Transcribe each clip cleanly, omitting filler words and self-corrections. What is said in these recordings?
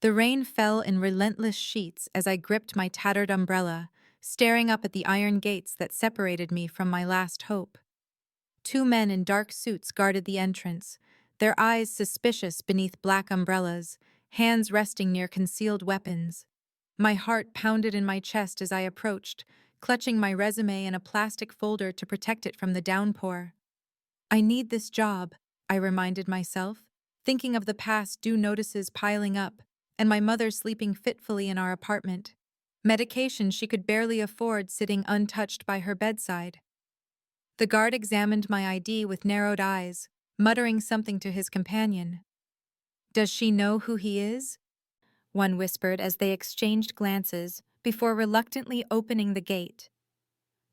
The rain fell in relentless sheets as I gripped my tattered umbrella, staring up at the iron gates that separated me from my last hope. Two men in dark suits guarded the entrance, their eyes suspicious beneath black umbrellas, hands resting near concealed weapons. My heart pounded in my chest as I approached, clutching my resume in a plastic folder to protect it from the downpour. I need this job, I reminded myself, thinking of the past due notices piling up, and my mother sleeping fitfully in our apartment. Medication she could barely afford sitting untouched by her bedside. The guard examined my ID with narrowed eyes, muttering something to his companion. "Does she know who he is?" one whispered as they exchanged glances before reluctantly opening the gate.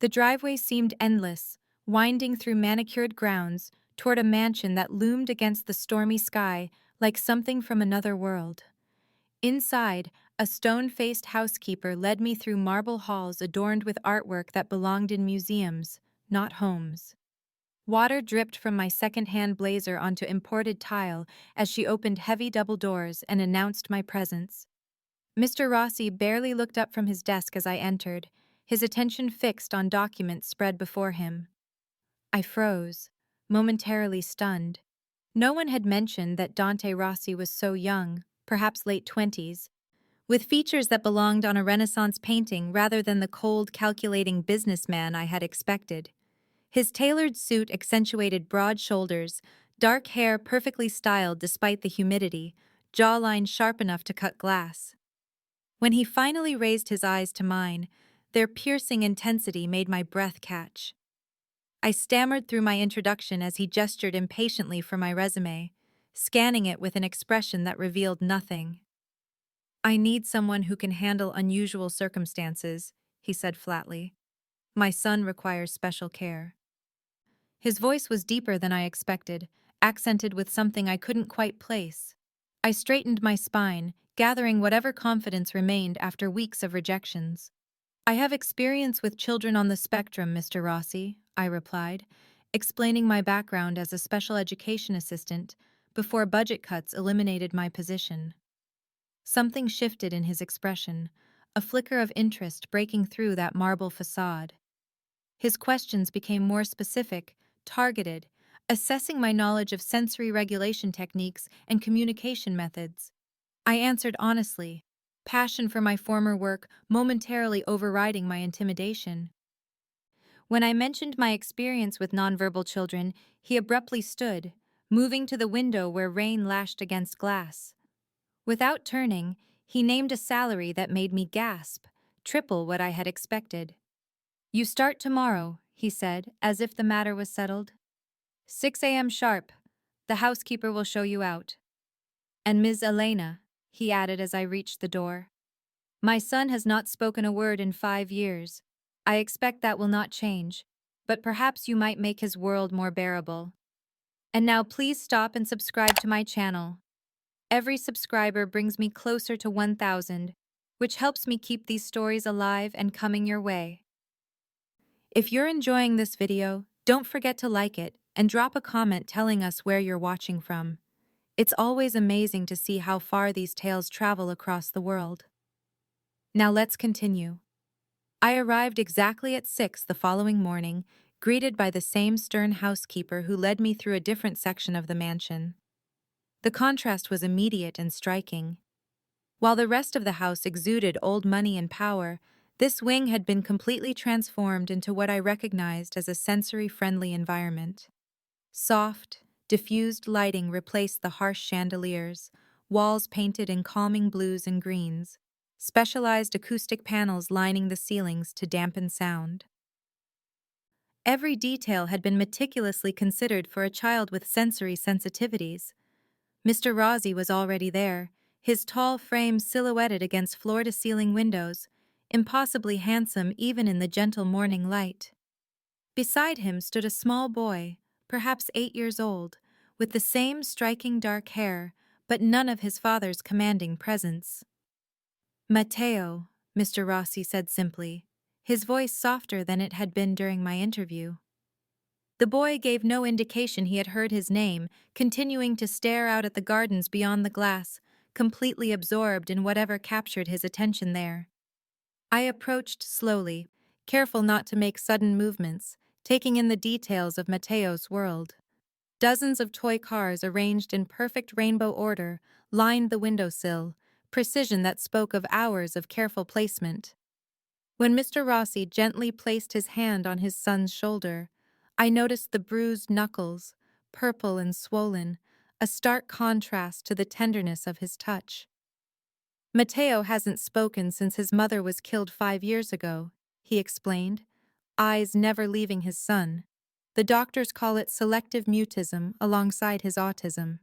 The driveway seemed endless, winding through manicured grounds toward a mansion that loomed against the stormy sky like something from another world. Inside, a stone-faced housekeeper led me through marble halls adorned with artwork that belonged in museums, not homes. Water dripped from my second-hand blazer onto imported tile as she opened heavy double doors and announced my presence. Mr. Rossi barely looked up from his desk as I entered, his attention fixed on documents spread before him. I froze, momentarily stunned. No one had mentioned that Dante Rossi was so young, perhaps late 20s, with features that belonged on a Renaissance painting rather than the cold, calculating businessman I had expected. His tailored suit accentuated broad shoulders, dark hair perfectly styled despite the humidity, jawline sharp enough to cut glass. When he finally raised his eyes to mine, their piercing intensity made my breath catch. I stammered through my introduction as he gestured impatiently for my resume, scanning it with an expression that revealed nothing. "I need someone who can handle unusual circumstances," he said flatly. "My son requires special care." His voice was deeper than I expected, accented with something I couldn't quite place. I straightened my spine, gathering whatever confidence remained after weeks of rejections. "I have experience with children on the spectrum, Mr. Rossi," I replied, explaining my background as a special education assistant before budget cuts eliminated my position. Something shifted in his expression, a flicker of interest breaking through that marble facade. His questions became more specific, targeted, assessing my knowledge of sensory regulation techniques and communication methods. I answered honestly, passion for my former work momentarily overriding my intimidation. When I mentioned my experience with nonverbal children, he abruptly stood, moving to the window where rain lashed against glass. Without turning, he named a salary that made me gasp, triple what I had expected. "You start tomorrow," he said, as if the matter was settled. "6 a.m. sharp. The housekeeper will show you out. And Ms. Elena," he added as I reached the door. "My son has not spoken a word in 5 years. I expect that will not change, but perhaps you might make his world more bearable. And now please stop and subscribe to my channel. Every subscriber brings me closer to 1,000, which helps me keep these stories alive and coming your way." If you're enjoying this video, don't forget to like it and drop a comment telling us where you're watching from. It's always amazing to see how far these tales travel across the world. Now let's continue. I arrived exactly at 6 the following morning, greeted by the same stern housekeeper who led me through a different section of the mansion. The contrast was immediate and striking. While the rest of the house exuded old money and power, this wing had been completely transformed into what I recognized as a sensory-friendly environment. Soft, diffused lighting replaced the harsh chandeliers, walls painted in calming blues and greens, specialized acoustic panels lining the ceilings to dampen sound. Every detail had been meticulously considered for a child with sensory sensitivities. Mr. Rossi was already there, his tall frame silhouetted against floor-to-ceiling windows, impossibly handsome even in the gentle morning light. Beside him stood a small boy, perhaps 8 years old, with the same striking dark hair, but none of his father's commanding presence. "Matteo," Mr. Rossi said simply, his voice softer than it had been during my interview. The boy gave no indication he had heard his name, continuing to stare out at the gardens beyond the glass, completely absorbed in whatever captured his attention there. I approached slowly, careful not to make sudden movements, taking in the details of Matteo's world. Dozens of toy cars arranged in perfect rainbow order lined the windowsill, precision that spoke of hours of careful placement. When Mr. Rossi gently placed his hand on his son's shoulder, I noticed the bruised knuckles, purple and swollen, a stark contrast to the tenderness of his touch. Matteo hasn't spoken since his mother was killed 5 years ago, he explained, eyes never leaving his son. The doctors call it selective mutism alongside his autism.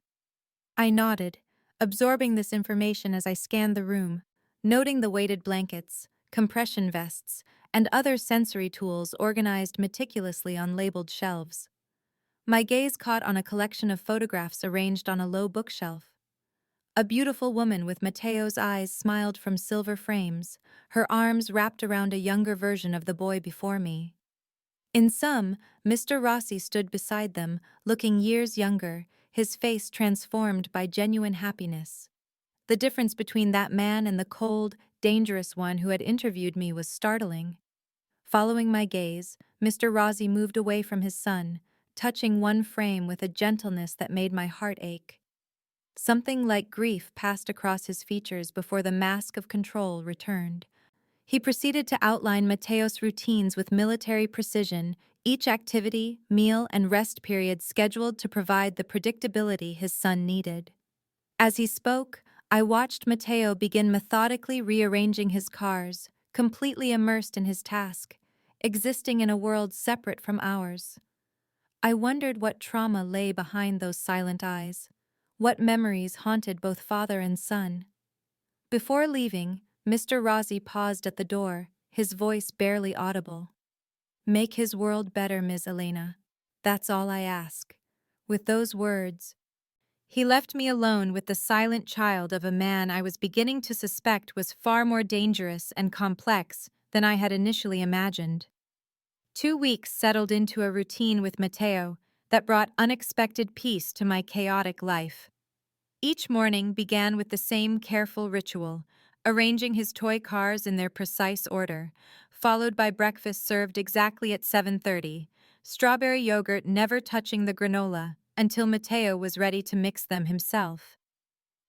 I nodded, absorbing this information as I scanned the room, noting the weighted blankets, compression vests, and other sensory tools organized meticulously on labeled shelves. My gaze caught on a collection of photographs arranged on a low bookshelf. A beautiful woman with Matteo's eyes smiled from silver frames, her arms wrapped around a younger version of the boy before me. In some, Mr. Rossi stood beside them, looking years younger, his face transformed by genuine happiness. The difference between that man and the cold, dangerous one who had interviewed me was startling. Following my gaze, Mr. Rossi moved away from his son, touching one frame with a gentleness that made my heart ache. Something like grief passed across his features before the mask of control returned. He proceeded to outline Matteo's routines with military precision, each activity, meal, and rest period scheduled to provide the predictability his son needed. As he spoke, I watched Matteo begin methodically rearranging his cars, completely immersed in his task, existing in a world separate from ours. I wondered what trauma lay behind those silent eyes, what memories haunted both father and son. Before leaving, Mr. Rossi paused at the door, his voice barely audible. "Make his world better, Ms. Elena. That's all I ask." With those words, he left me alone with the silent child of a man I was beginning to suspect was far more dangerous and complex than I had initially imagined. 2 weeks settled into a routine with Matteo that brought unexpected peace to my chaotic life. Each morning began with the same careful ritual, arranging his toy cars in their precise order, followed by breakfast served exactly at 7:30, strawberry yogurt never touching the granola until Matteo was ready to mix them himself.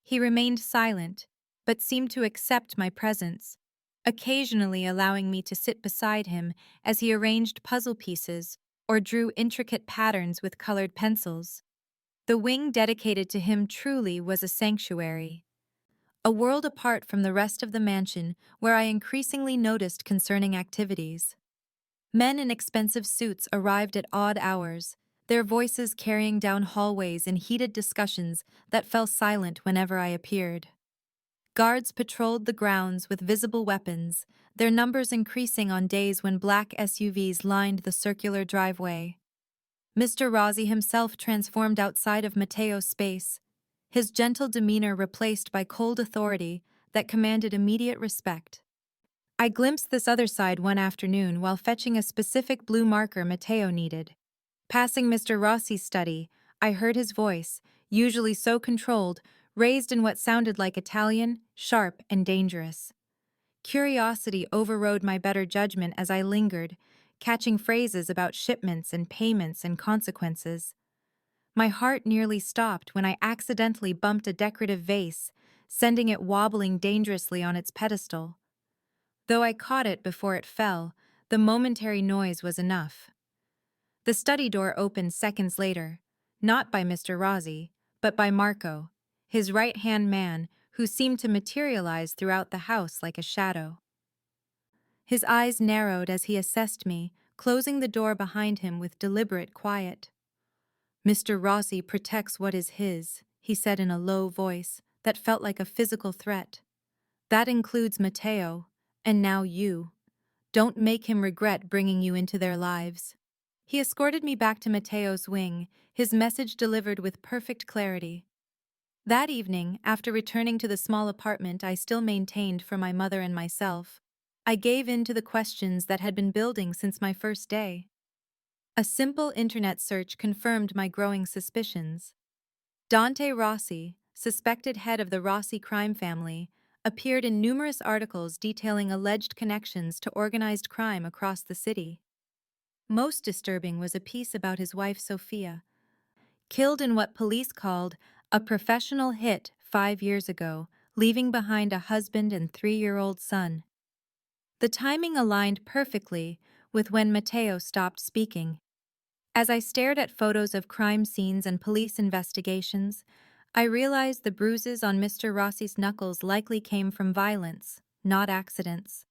He remained silent, but seemed to accept my presence, occasionally allowing me to sit beside him as he arranged puzzle pieces or drew intricate patterns with colored pencils. The wing dedicated to him truly was a sanctuary, a world apart from the rest of the mansion where I increasingly noticed concerning activities. Men in expensive suits arrived at odd hours, their voices carrying down hallways in heated discussions that fell silent whenever I appeared. Guards patrolled the grounds with visible weapons, their numbers increasing on days when black SUVs lined the circular driveway. Mr. Rossi himself transformed outside of Matteo's space, his gentle demeanor replaced by cold authority that commanded immediate respect. I glimpsed this other side one afternoon while fetching a specific blue marker Matteo needed. Passing Mr. Rossi's study, I heard his voice, usually so controlled, raised in what sounded like Italian, sharp, and dangerous. Curiosity overrode my better judgment as I lingered, catching phrases about shipments and payments and consequences. My heart nearly stopped when I accidentally bumped a decorative vase, sending it wobbling dangerously on its pedestal. Though I caught it before it fell, the momentary noise was enough. The study door opened seconds later, not by Mr. Rossi, but by Marco, his right-hand man, who seemed to materialize throughout the house like a shadow. His eyes narrowed as he assessed me, closing the door behind him with deliberate quiet. "Mr. Rossi protects what is his," he said in a low voice that felt like a physical threat. "That includes Matteo, and now you. Don't make him regret bringing you into their lives." He escorted me back to Matteo's wing, his message delivered with perfect clarity. That evening, after returning to the small apartment I still maintained for my mother and myself, I gave in to the questions that had been building since my first day. A simple internet search confirmed my growing suspicions. Dante Rossi, suspected head of the Rossi crime family, appeared in numerous articles detailing alleged connections to organized crime across the city. Most disturbing was a piece about his wife Sophia, killed in what police called a professional hit 5 years ago, leaving behind a husband and 3-year-old son. The timing aligned perfectly with when Matteo stopped speaking. As I stared at photos of crime scenes and police investigations, I realized the bruises on Mr. Rossi's knuckles likely came from violence, not accidents.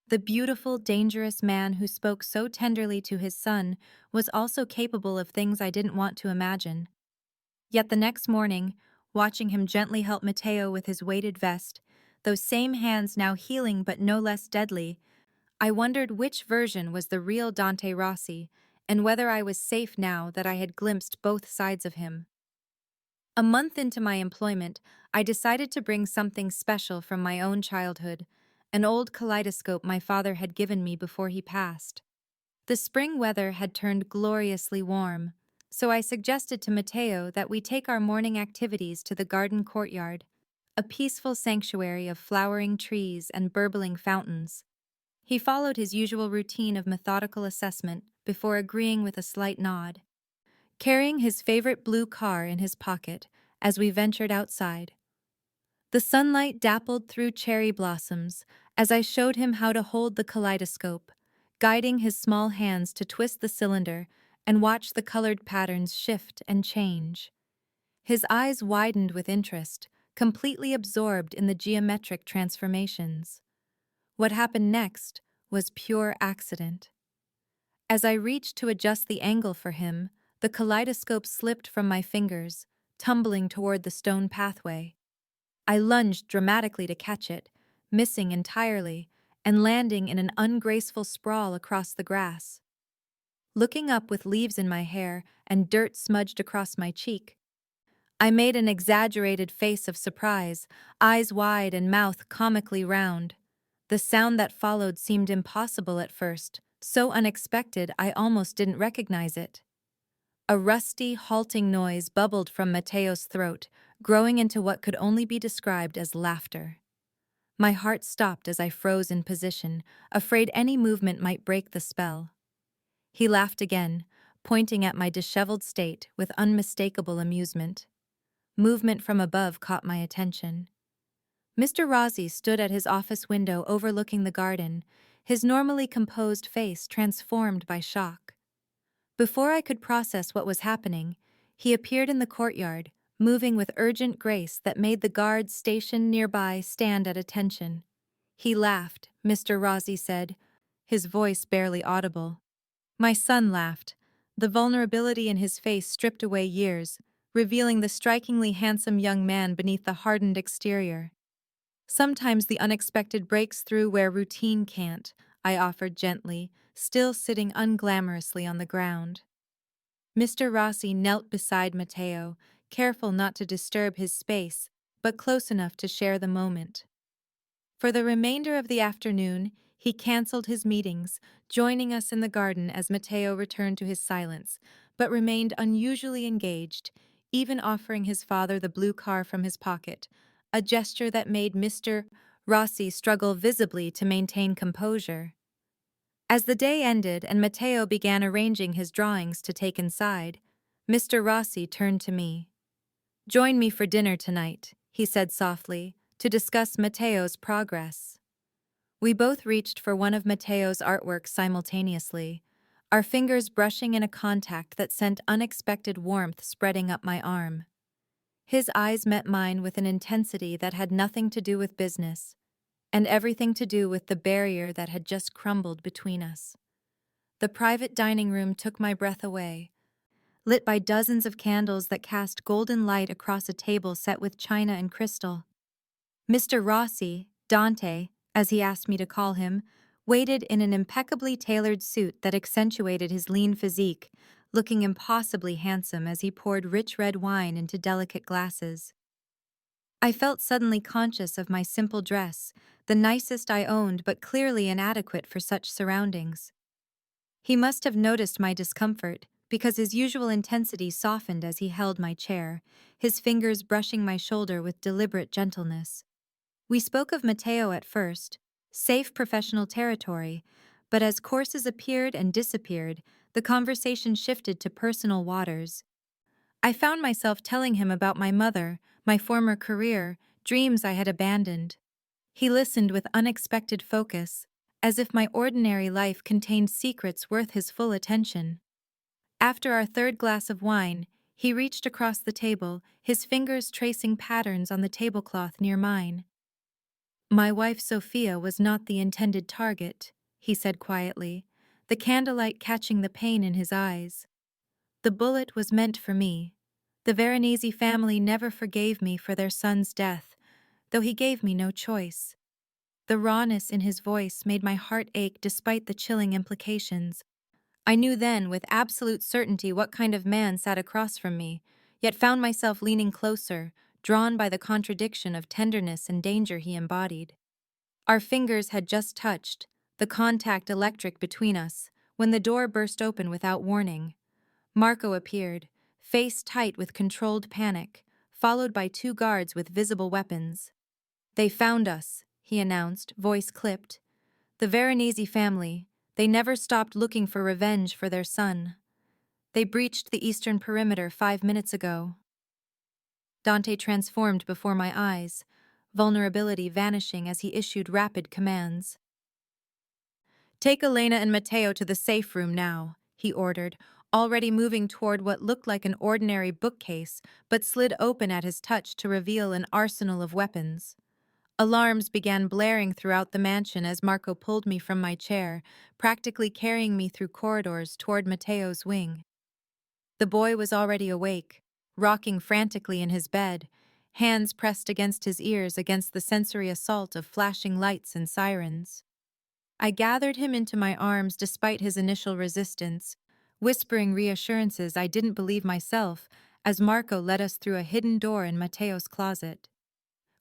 The beautiful, dangerous man who spoke so tenderly to his son was also capable of things I didn't want to imagine. Yet the next morning, watching him gently help Matteo with his weighted vest, those same hands now healing but no less deadly, I wondered which version was the real Dante Rossi, and whether I was safe now that I had glimpsed both sides of him. A month into my employment, I decided to bring something special from my own childhood, an old kaleidoscope my father had given me before he passed. The spring weather had turned gloriously warm, so I suggested to Matteo that we take our morning activities to the garden courtyard, a peaceful sanctuary of flowering trees and burbling fountains. He followed his usual routine of methodical assessment before agreeing with a slight nod, carrying his favorite blue car in his pocket as we ventured outside. The sunlight dappled through cherry blossoms as I showed him how to hold the kaleidoscope, guiding his small hands to twist the cylinder and watch the colored patterns shift and change. His eyes widened with interest, completely absorbed in the geometric transformations. What happened next was pure accident. As I reached to adjust the angle for him, the kaleidoscope slipped from my fingers, tumbling toward the stone pathway. I lunged dramatically to catch it, missing entirely, and landing in an ungraceful sprawl across the grass. Looking up with leaves in my hair and dirt smudged across my cheek, I made an exaggerated face of surprise, eyes wide and mouth comically round. The sound that followed seemed impossible at first, so unexpected I almost didn't recognize it. A rusty, halting noise bubbled from Matteo's throat, growing into what could only be described as laughter. My heart stopped as I froze in position, afraid any movement might break the spell. He laughed again, pointing at my disheveled state with unmistakable amusement. Movement from above caught my attention. Mr. Rossi stood at his office window overlooking the garden, his normally composed face transformed by shock. Before I could process what was happening, he appeared in the courtyard, moving with urgent grace that made the guards stationed nearby stand at attention. He laughed, Mr. Rossi said, his voice barely audible. My son laughed, the vulnerability in his face stripped away years, revealing the strikingly handsome young man beneath the hardened exterior. Sometimes the unexpected breaks through where routine can't, I offered gently, still sitting unglamorously on the ground. Mr. Rossi knelt beside Matteo, careful not to disturb his space, but close enough to share the moment. For the remainder of the afternoon, he canceled his meetings, joining us in the garden as Matteo returned to his silence, but remained unusually engaged, even offering his father the blue car from his pocket, a gesture that made Mr. Rossi struggle visibly to maintain composure. As the day ended and Matteo began arranging his drawings to take inside, Mr. Rossi turned to me. "Join me for dinner tonight," he said softly, to discuss Matteo's progress. We both reached for one of Matteo's artworks simultaneously, our fingers brushing in a contact that sent unexpected warmth spreading up my arm. His eyes met mine with an intensity that had nothing to do with business, and everything to do with the barrier that had just crumbled between us. The private dining room took my breath away, lit by dozens of candles that cast golden light across a table set with china and crystal. Mr. Rossi, Dante, as he asked me to call him, waited in an impeccably tailored suit that accentuated his lean physique, looking impossibly handsome as he poured rich red wine into delicate glasses. I felt suddenly conscious of my simple dress, the nicest I owned but clearly inadequate for such surroundings. He must have noticed my discomfort, because his usual intensity softened as he held my chair, his fingers brushing my shoulder with deliberate gentleness. We spoke of Matteo at first, safe professional territory, but as courses appeared and disappeared, the conversation shifted to personal waters. I found myself telling him about my mother, my former career, dreams I had abandoned. He listened with unexpected focus, as if my ordinary life contained secrets worth his full attention. After our third glass of wine, he reached across the table, his fingers tracing patterns on the tablecloth near mine. My wife Sophia was not the intended target, he said quietly, the candlelight catching the pain in his eyes. The bullet was meant for me. The Veronese family never forgave me for their son's death, though he gave me no choice. The rawness in his voice made my heart ache despite the chilling implications. I knew then with absolute certainty what kind of man sat across from me, yet found myself leaning closer, drawn by the contradiction of tenderness and danger he embodied. Our fingers had just touched, the contact electric between us, when the door burst open without warning. Marco appeared, face tight with controlled panic, followed by two guards with visible weapons. "They found us," he announced, voice clipped. "The Veronese family, they never stopped looking for revenge for their son. They breached the eastern perimeter 5 minutes ago." Dante transformed before my eyes, vulnerability vanishing as he issued rapid commands. "Take Elena and Matteo to the safe room now," he ordered, already moving toward what looked like an ordinary bookcase but slid open at his touch to reveal an arsenal of weapons. Alarms began blaring throughout the mansion as Marco pulled me from my chair, practically carrying me through corridors toward Matteo's wing. The boy was already awake, rocking frantically in his bed, hands pressed against his ears against the sensory assault of flashing lights and sirens. I gathered him into my arms despite his initial resistance, whispering reassurances I didn't believe myself as Marco led us through a hidden door in Matteo's closet.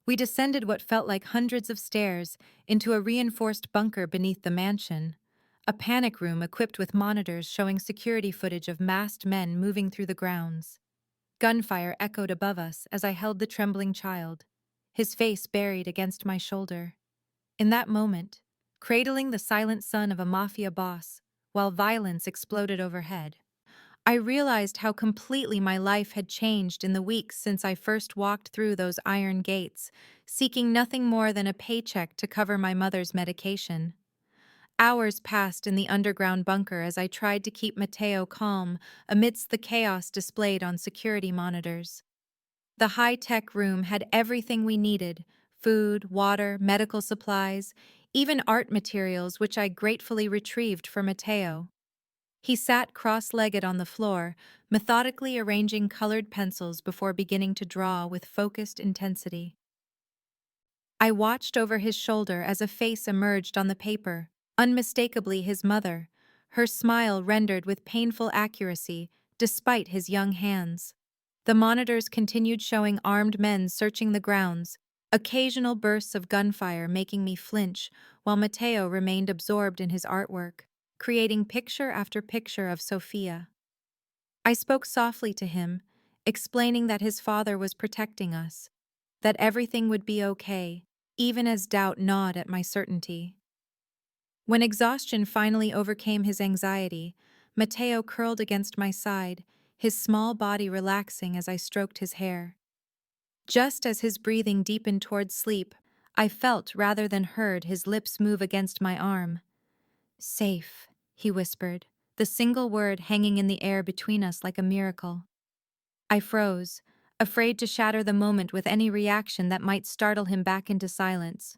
We descended what felt like hundreds of stairs into a reinforced bunker beneath the mansion, a panic room equipped with monitors showing security footage of masked men moving through the grounds. Gunfire echoed above us as I held the trembling child, his face buried against my shoulder. In that moment, cradling the silent son of a Mafia boss, while violence exploded overhead, I realized how completely my life had changed in the weeks since I first walked through those iron gates, seeking nothing more than a paycheck to cover my mother's medication. Hours passed in the underground bunker as I tried to keep Matteo calm amidst the chaos displayed on security monitors. The high-tech room had everything we needed: food, water, medical supplies, even art materials which I gratefully retrieved for Matteo. He sat cross-legged on the floor, methodically arranging colored pencils before beginning to draw with focused intensity. I watched over his shoulder as a face emerged on the paper, unmistakably his mother, her smile rendered with painful accuracy despite his young hands. The monitors continued showing armed men searching the grounds, occasional bursts of gunfire making me flinch, while Matteo remained absorbed in his artwork, creating picture after picture of Sophia. I spoke softly to him, explaining that his father was protecting us, that everything would be okay, even as doubt gnawed at my certainty. When exhaustion finally overcame his anxiety, Matteo curled against my side, his small body relaxing as I stroked his hair. Just as his breathing deepened toward sleep, I felt rather than heard his lips move against my arm. "Safe," he whispered, the single word hanging in the air between us like a miracle. I froze, afraid to shatter the moment with any reaction that might startle him back into silence.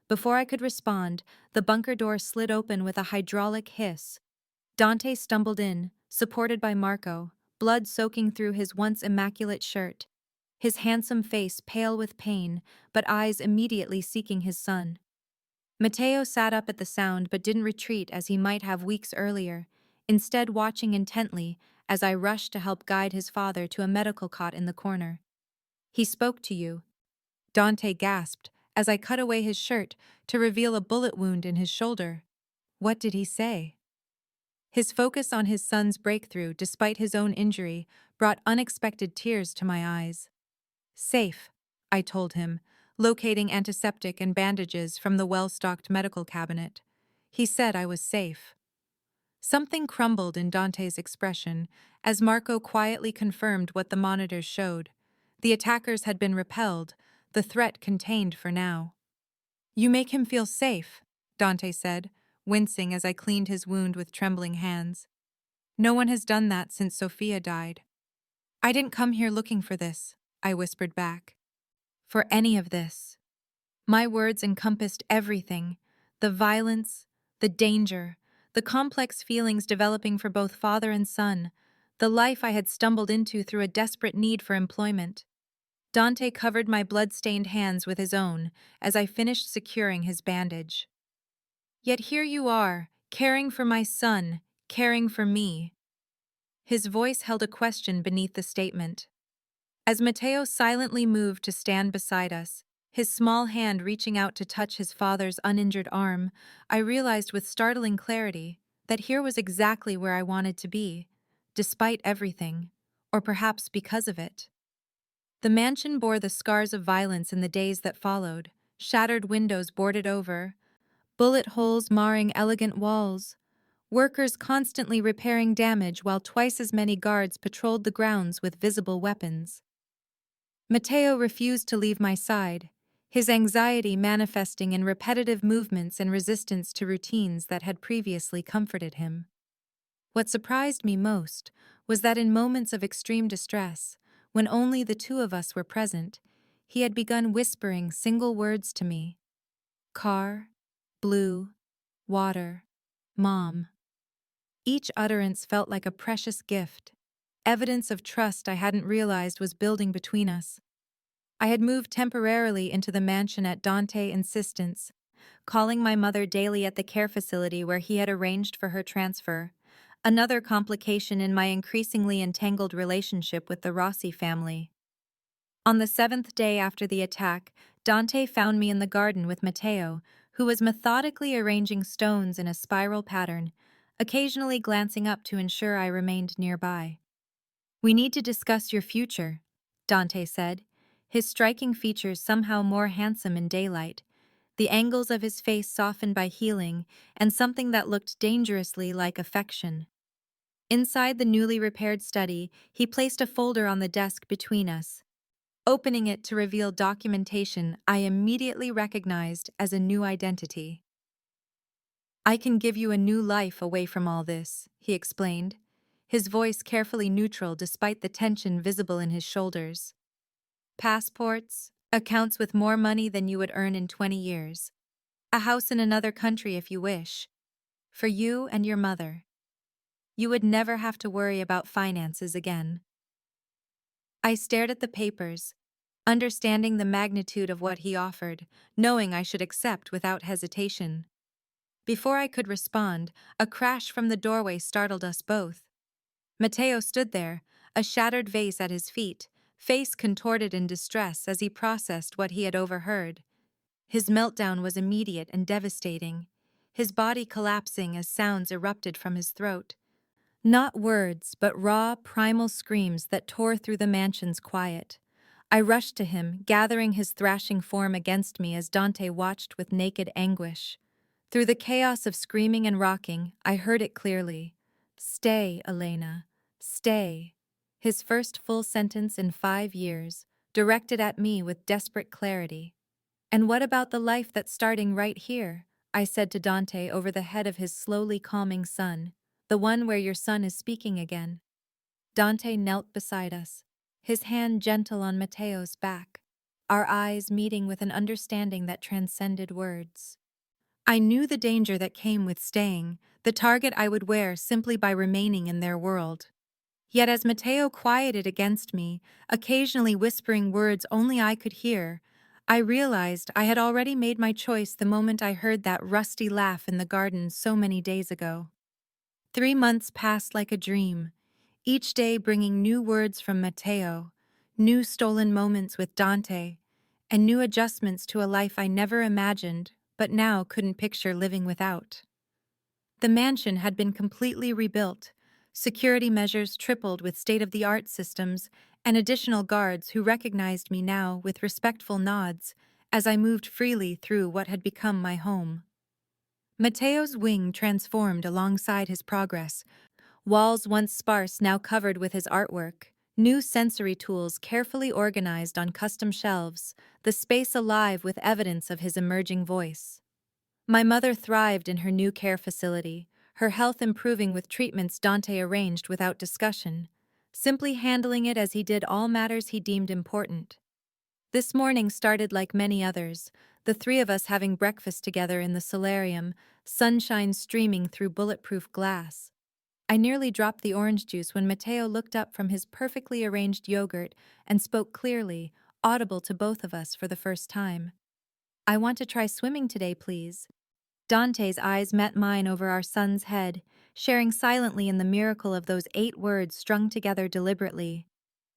Before I could respond, the bunker door slid open with a hydraulic hiss. Dante stumbled in, supported by Marco, blood soaking through his once immaculate shirt, his handsome face pale with pain, but eyes immediately seeking his son. Matteo sat up at the sound but didn't retreat as he might have weeks earlier, instead watching intently as I rushed to help guide his father to a medical cot in the corner. "He spoke to you," Dante gasped as I cut away his shirt to reveal a bullet wound in his shoulder. "What did he say?" His focus on his son's breakthrough, despite his own injury, brought unexpected tears to my eyes. Safe, I told him, locating antiseptic and bandages from the well-stocked medical cabinet. He said I was safe. Something crumbled in Dante's expression as Marco quietly confirmed what the monitors showed. The attackers had been repelled, the threat contained for now. You make him feel safe, Dante said, wincing as I cleaned his wound with trembling hands. No one has done that since Sophia died. I didn't come here looking for this, I whispered back. For any of this. My words encompassed everything, the violence, the danger, the complex feelings developing for both father and son, the life I had stumbled into through a desperate need for employment. Dante covered my blood-stained hands with his own as I finished securing his bandage. Yet here you are, caring for my son, caring for me. His voice held a question beneath the statement. As Matteo silently moved to stand beside us, his small hand reaching out to touch his father's uninjured arm, I realized with startling clarity that here was exactly where I wanted to be, despite everything, or perhaps because of it. The mansion bore the scars of violence in the days that followed, shattered windows boarded over, bullet holes marring elegant walls, workers constantly repairing damage while twice as many guards patrolled the grounds with visible weapons. Matteo refused to leave my side, his anxiety manifesting in repetitive movements and resistance to routines that had previously comforted him. What surprised me most was that in moments of extreme distress, when only the two of us were present, he had begun whispering single words to me. Car, blue, water, mom. Each utterance felt like a precious gift, evidence of trust I hadn't realized was building between us. I had moved temporarily into the mansion at Dante's insistence, calling my mother daily at the care facility where he had arranged for her transfer, another complication in my increasingly entangled relationship with the Rossi family. On the 7th day after the attack, Dante found me in the garden with Matteo, who was methodically arranging stones in a spiral pattern, occasionally glancing up to ensure I remained nearby. We need to discuss your future, Dante said, his striking features somehow more handsome in daylight, the angles of his face softened by healing, and something that looked dangerously like affection. Inside the newly repaired study, he placed a folder on the desk between us. Opening it to reveal documentation I immediately recognized as a new identity. I can give you a new life away from all this, he explained, his voice carefully neutral despite the tension visible in his shoulders. Passports, accounts with more money than you would earn in 20 years. A house in another country if you wish. For you and your mother. You would never have to worry about finances again. I stared at the papers, understanding the magnitude of what he offered, knowing I should accept without hesitation. Before I could respond, a crash from the doorway startled us both. Matteo stood there, a shattered vase at his feet, face contorted in distress as he processed what he had overheard. His meltdown was immediate and devastating, his body collapsing as sounds erupted from his throat. Not words, but raw, primal screams that tore through the mansion's quiet. I rushed to him, gathering his thrashing form against me as Dante watched with naked anguish. Through the chaos of screaming and rocking, I heard it clearly. Stay, Elena. Stay. His first full sentence in 5 years, directed at me with desperate clarity. And what about the life that's starting right here? I said to Dante over the head of his slowly calming son. The one where your son is speaking again. Dante knelt beside us, his hand gentle on Matteo's back, our eyes meeting with an understanding that transcended words. I knew the danger that came with staying, the target I would wear simply by remaining in their world. Yet as Matteo quieted against me, occasionally whispering words only I could hear, I realized I had already made my choice the moment I heard that rusty laugh in the garden so many days ago. 3 months passed like a dream, each day bringing new words from Matteo, new stolen moments with Dante, and new adjustments to a life I never imagined, but now couldn't picture living without. The mansion had been completely rebuilt, security measures tripled with state-of-the-art systems, and additional guards who recognized me now with respectful nods as I moved freely through what had become my home. Matteo's wing transformed alongside his progress, walls once sparse now covered with his artwork, new sensory tools carefully organized on custom shelves, the space alive with evidence of his emerging voice. My mother thrived in her new care facility, her health improving with treatments Dante arranged without discussion, simply handling it as he did all matters he deemed important. This morning started like many others, the three of us having breakfast together in the solarium, sunshine streaming through bulletproof glass. I nearly dropped the orange juice when Matteo looked up from his perfectly arranged yogurt and spoke clearly, audible to both of us for the first time. "I want to try swimming today, please." Dante's eyes met mine over our son's head, sharing silently in the miracle of those 8 words strung together deliberately.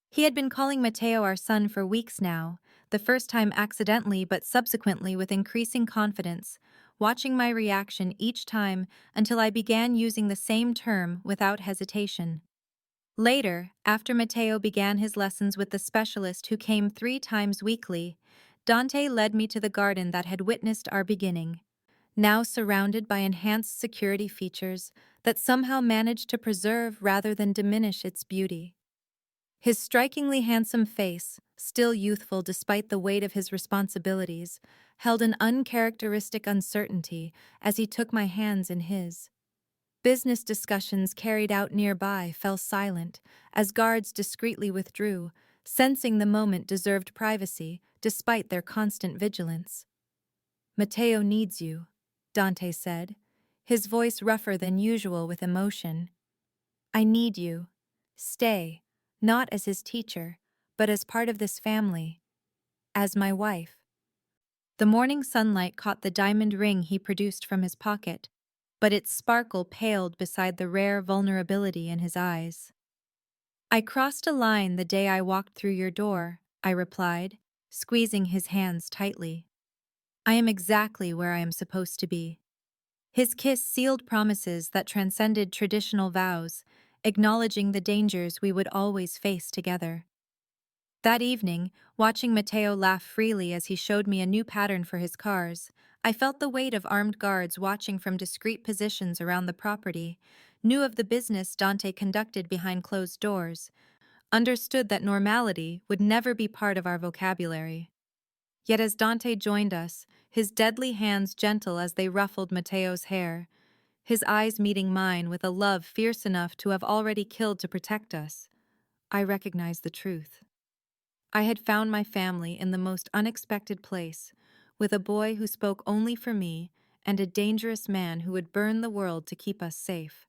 He had been calling Matteo our son for weeks now, the first time accidentally but subsequently with increasing confidence, watching my reaction each time until I began using the same term without hesitation. Later, after Matteo began his lessons with the specialist who came 3 times weekly, Dante led me to the garden that had witnessed our beginning, now surrounded by enhanced security features that somehow managed to preserve rather than diminish its beauty. His strikingly handsome face, still youthful despite the weight of his responsibilities, held an uncharacteristic uncertainty as he took my hands in his. Business discussions carried out nearby fell silent as guards discreetly withdrew, sensing the moment deserved privacy despite their constant vigilance. "Matteo needs you," Dante said, his voice rougher than usual with emotion. "I need you. Stay, not as his teacher, but as part of this family, as my wife." The morning sunlight caught the diamond ring he produced from his pocket, but its sparkle paled beside the rare vulnerability in his eyes. "I crossed a line the day I walked through your door," I replied, squeezing his hands tightly. "I am exactly where I am supposed to be." His kiss sealed promises that transcended traditional vows, acknowledging the dangers we would always face together. That evening, watching Matteo laugh freely as he showed me a new pattern for his cars, I felt the weight of armed guards watching from discreet positions around the property, knew of the business Dante conducted behind closed doors, understood that normality would never be part of our vocabulary. Yet as Dante joined us, his deadly hands gentle as they ruffled Matteo's hair, his eyes meeting mine with a love fierce enough to have already killed to protect us, I recognized the truth. I had found my family in the most unexpected place, with a boy who spoke only for me and a dangerous man who would burn the world to keep us safe.